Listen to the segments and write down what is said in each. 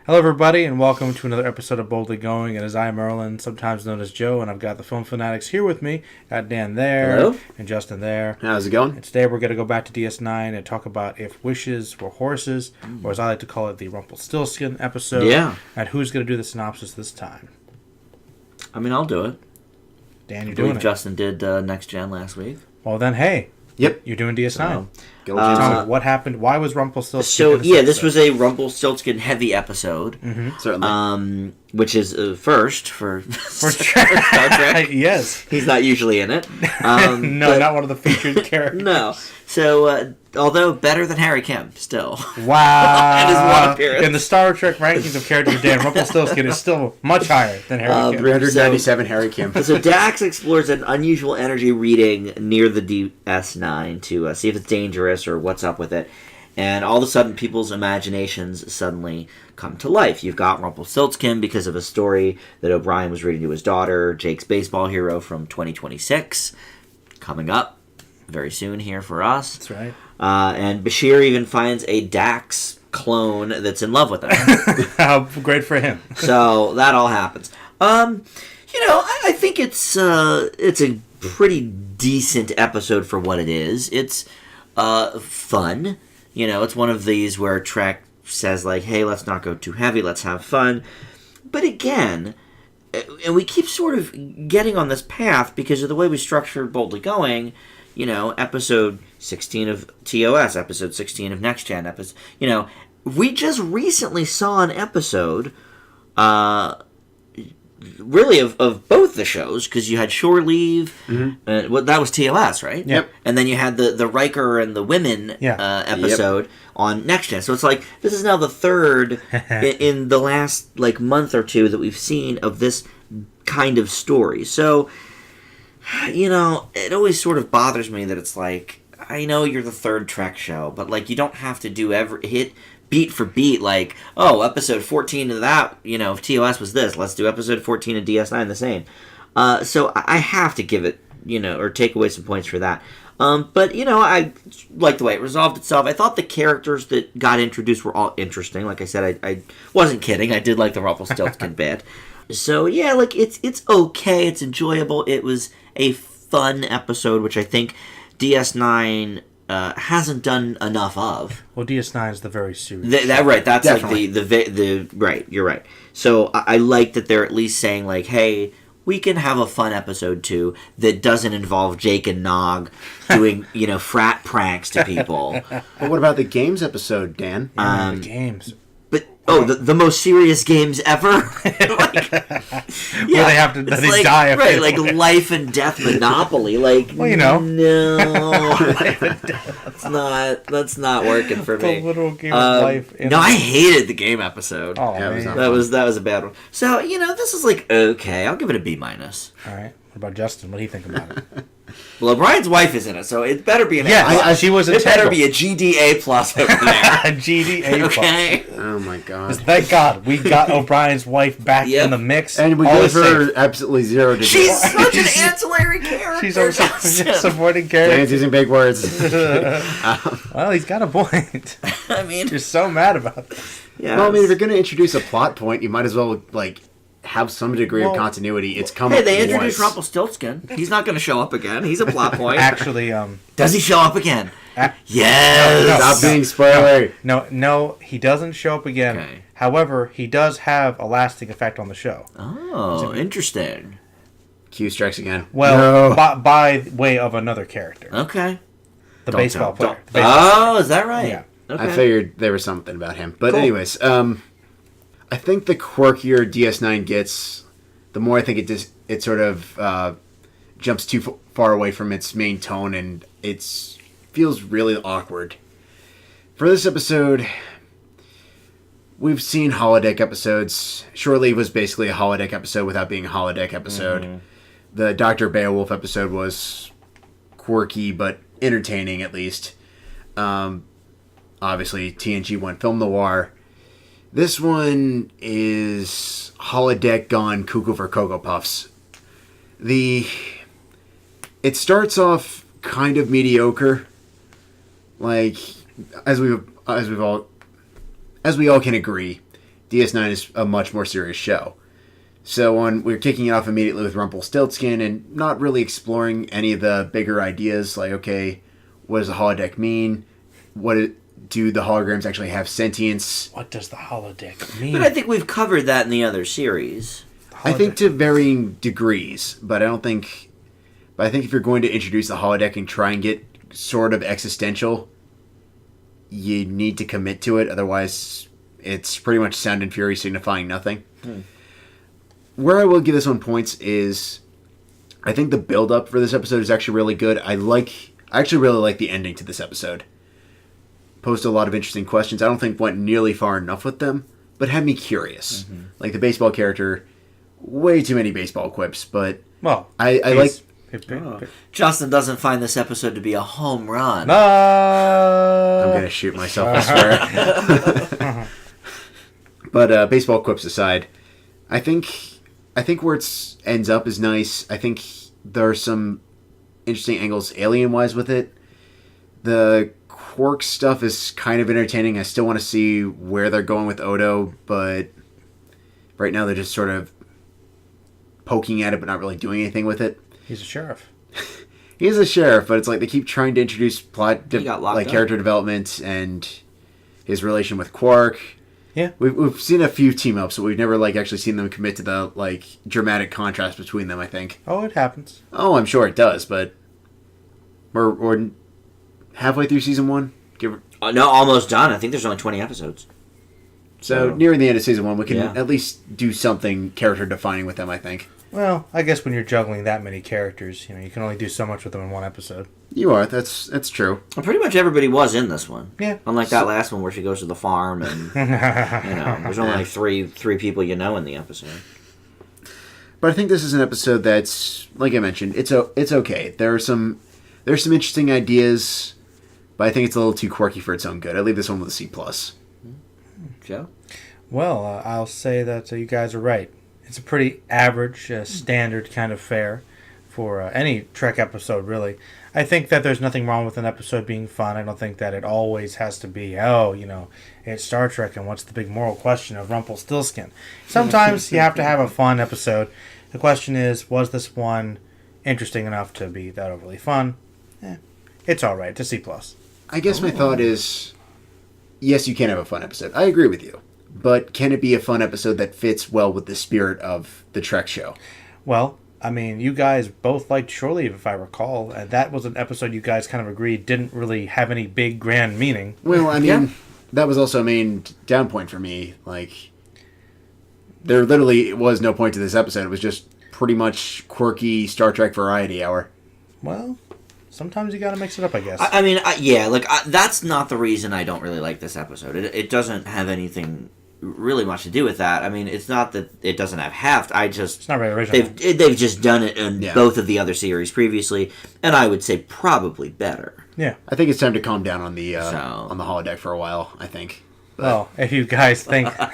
Hello, everybody, and welcome to another episode of Boldly Going. It is I, Merlin, sometimes known as Joe, and I've got the film fanatics here with me. Got Dan there, Hello. And Justin there. How's it going? And today we're going to go back to DS9 and talk about if wishes were horses, or as I like to call it, the Rumpelstiltskin episode. Yeah. And who's going to do the synopsis this time? I mean, I'll do it. Dan, you're I doing believe it. Justin did Next Gen last week. Well, then, hey. Yep. You're doing DS9. Go Tell me, what happened? Why was Rumpelstiltskin So, in this yeah, this episode? was a Rumpelstiltskin heavy episode. Certainly. Which is first for For Star Trek. Yes. He's not usually in it. No, but- not one of the featured characters. No. So, although better than Harry Kim, still. Wow. And his one appearance. In the Star Trek rankings of characters, Dan Rumpelstiltskin is still much higher than Harry Kim. 397 Harry Kim. So Dax explores an unusual energy reading near the DS9 to see if it's dangerous or what's up with it. And all of a sudden, people's imaginations suddenly come to life. You've got Rumpelstiltskin because of a story that O'Brien was reading to his daughter, Jake's baseball hero from 2026, coming up very soon here for us. That's right. And Bashir even finds a Dax clone that's in love with him. How great for him. So that all happens. I think it's a pretty decent episode for what it is. It's fun. It's one of these where Trek says, like, hey, let's not go too heavy, let's have fun. But again, and we keep sort of getting on this path because of the way we structure Boldly Going, episode 16 of TOS, episode 16 of Next Gen, we just recently saw an episode, really of both the shows, because you had Shore Leave, that was TOS, right? Yep. And then you had the Riker and the women episode on Next Gen. So it's like, this is now the third in the last month or two that we've seen of this kind of story. So, it always sort of bothers me that it's like, I know you're the third Trek show, but you don't have to do every hit beat for beat, episode 14 of that, if TOS was this, let's do episode 14 of DS9 the same. So I have to give it, or take away some points for that. But, I like the way it resolved itself. I thought the characters that got introduced were all interesting. Like I said, I wasn't kidding. I did like the Rumpelstiltskin bit. So, yeah, it's okay. It's enjoyable. It was a fun episode, which I think DS9 hasn't done enough of. Well, DS9 is the very serious. Right, that's Definitely. the right. You're right. So I like that they're at least saying hey, we can have a fun episode too that doesn't involve Jake and Nog doing frat pranks to people. But what about the games episode, Dan? The games. But the most serious games ever. Where they have to they die. If right, they life and death Monopoly. Well, no, that's not working for the me. literal game of life. No, I hated the game episode. Oh, Yeah, it was man. not- That was a bad one. So this is okay. I'll give it a B minus. All right. What about Justin? What do you think about it? Well, O'Brien's wife is in it, so it better be an Yeah, A plus. she was It better integral. be a GDA plus over there. GDA. Okay. Oh my god. Thank God we got O'Brien's wife back Yep. in the mix. And we All gave is her safe. absolutely 0 degrees. She's such an ancillary character. She's a Justin. supporting Dan's character. using big words. Well, he's got a point. I mean, You're so mad about this. yeah. Well, I mean, if you're going to introduce a plot point, you might as well, have some degree Well, of continuity. It's come Hey, up they introduced once. Rumpelstiltskin. He's not going to show up again. He's a plot point. Actually, Does he show up again? No, Yes. Stop being spoilery. no, he doesn't show up again. Okay. However, he does have a lasting effect on the show. Oh, interesting. Q strikes again. Well, No. by way of another character, Okay. the Don't baseball tell- player. The baseball- Oh, is that right? Yeah. Okay. I figured there was something about him. But Cool. anyways, I think the quirkier DS9 gets, the more I think it sort of jumps too far away from its main tone, and it feels really awkward. For this episode, we've seen holodeck episodes. Shore Leave was basically a holodeck episode without being a holodeck episode. The Dr. Beowulf episode was quirky but entertaining, at least. Obviously, TNG went film noir. This one is holodeck gone cuckoo for Cocoa Puffs. It starts off kind of mediocre, as we all can agree. DS9 is a much more serious show. So when we're kicking it off immediately with Rumpelstiltskin and not really exploring any of the bigger ideas, like, okay, what does the holodeck mean? Do the holograms actually have sentience? What does the holodeck mean? But I think we've covered that in the other series. I think to varying degrees, but I think if you're going to introduce the holodeck and try and get sort of existential, you need to commit to it. Otherwise, it's pretty much sound and fury signifying nothing. Where I will give this one points is, I think the build-up for this episode is actually really good. I actually really like the ending to this episode. Posed a lot of interesting questions. I don't think went nearly far enough with them, but had me curious. Like the baseball character, way too many baseball quips, but I like... Justin doesn't find this episode to be a home run. I'm going to shoot myself, I swear. But baseball quips aside, I think where it ends up is nice. I think there are some interesting angles alien-wise with it. The Quark stuff is kind of entertaining. I still want to see where they're going with Odo, but right now they're just sort of poking at it but not really doing anything with it. He's a sheriff. He's a sheriff, but it's like they keep trying to introduce character up. Development and his relation with Quark. Yeah. We've seen a few team-ups, but we've never actually seen them commit to the dramatic contrast between them, I think. Oh, it happens. Oh, I'm sure it does, but we're halfway through season 1. No, almost done. I think there's only 20 episodes. So nearing the end of season 1, we can at least do something character-defining with them, I think. Well, I guess when you're juggling that many characters, you can only do so much with them in one episode. You are. That's true. Well, pretty much everybody was in this one. Yeah. Unlike that last one where she goes to the farm and there's only three people in the episode. But I think this is an episode that's, like I mentioned, it's okay. There's some interesting ideas, but I think it's a little too quirky for its own good. I leave this one with a C+. Joe? Well, I'll say that you guys are right. It's a pretty average, standard kind of fare for any Trek episode, really. I think that there's nothing wrong with an episode being fun. I don't think that it always has to be, it's Star Trek and what's the big moral question of Rumpelstiltskin. Sometimes you have to have a fun episode. The question is, was this one interesting enough to be that overly fun? It's all right. It's a C+. I guess my thought is, yes, you can have a fun episode. I agree with you. But can it be a fun episode that fits well with the spirit of the Trek show? Well, I mean, you guys both liked Shore Leave, if I recall. And that was an episode you guys kind of agreed didn't really have any big, grand meaning. Well, I mean, that was also a main down point for me. There literally was no point to this episode. It was just pretty much quirky Star Trek variety hour. Well, sometimes you gotta mix it up, I guess. That's not the reason I don't really like this episode. It doesn't have anything really much to do with that. I mean, it's not that it doesn't have heft. It's not very original. They've just done it in both of the other series previously, and I would say probably better. Yeah, I think it's time to calm down on the holodeck for a while. I think. Well, if you guys think, you're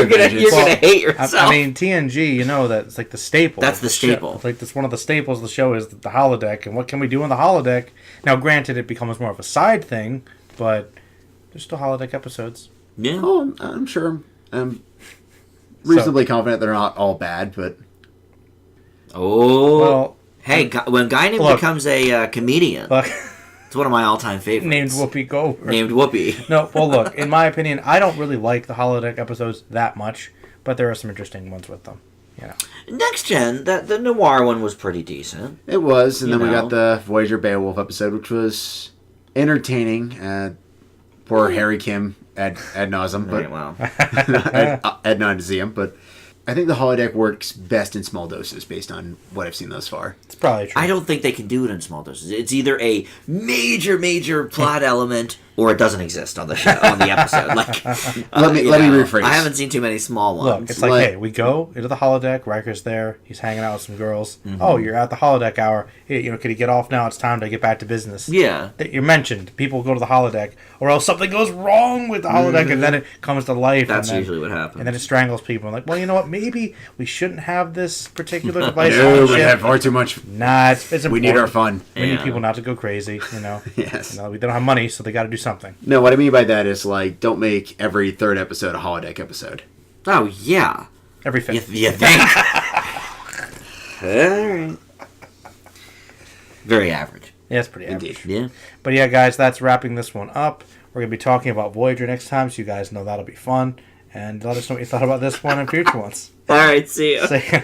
gonna hate yourself. I mean, TNG, that's like the staple. That's the staple. That's one of the staples of the show is the holodeck, and what can we do on the holodeck? Now, granted, it becomes more of a side thing, but there's still holodeck episodes. Yeah. Oh, I'm sure. I'm reasonably confident they're not all bad, but. Oh. Well, hey, when Guinan becomes a comedian, it's one of my all-time favorites. Named Whoopi Goldberg. Named Whoopi. No, well, look, in my opinion, I don't really like the holodeck episodes that much, but there are some interesting ones with them. Next Gen, the noir one was pretty decent. It was, and then we got the Voyager Beowulf episode, which was entertaining. Poor Harry Kim ad nauseum, but ad nauseum. But I think the holodeck works best in small doses, based on what I've seen thus far. It's probably true. I don't think they can do it in small doses. It's either a major plot element, or it doesn't exist on the show, on the episode. Let me rephrase. I haven't seen too many small ones. Look, it's like, hey, we go into the holodeck. Riker's there. He's hanging out with some girls. Mm-hmm. Oh, you're at the holodeck hour. Hey, can you get off now? It's time to get back to business. Yeah. You're mentioned. People go to the holodeck, or else something goes wrong with the holodeck, and then it comes to life. That's usually what happens. And then it strangles people. Like, well, you know what? Maybe we shouldn't have this particular device. No, we have far too much. Nah, it's important. We need our fun. We need people not to go crazy. Yes. We don't have money, so they got to do something. No, what I mean by that is, like, don't make every third episode a holodeck episode. Oh, yeah. Every fifth. You think? Alright. Very average. Yeah, it's pretty average. Indeed. Yeah. But yeah, guys, that's wrapping this one up. We're going to be talking about Voyager next time, so you guys know that'll be fun. And let us know what you thought about this one and future ones. Alright, see ya. See ya.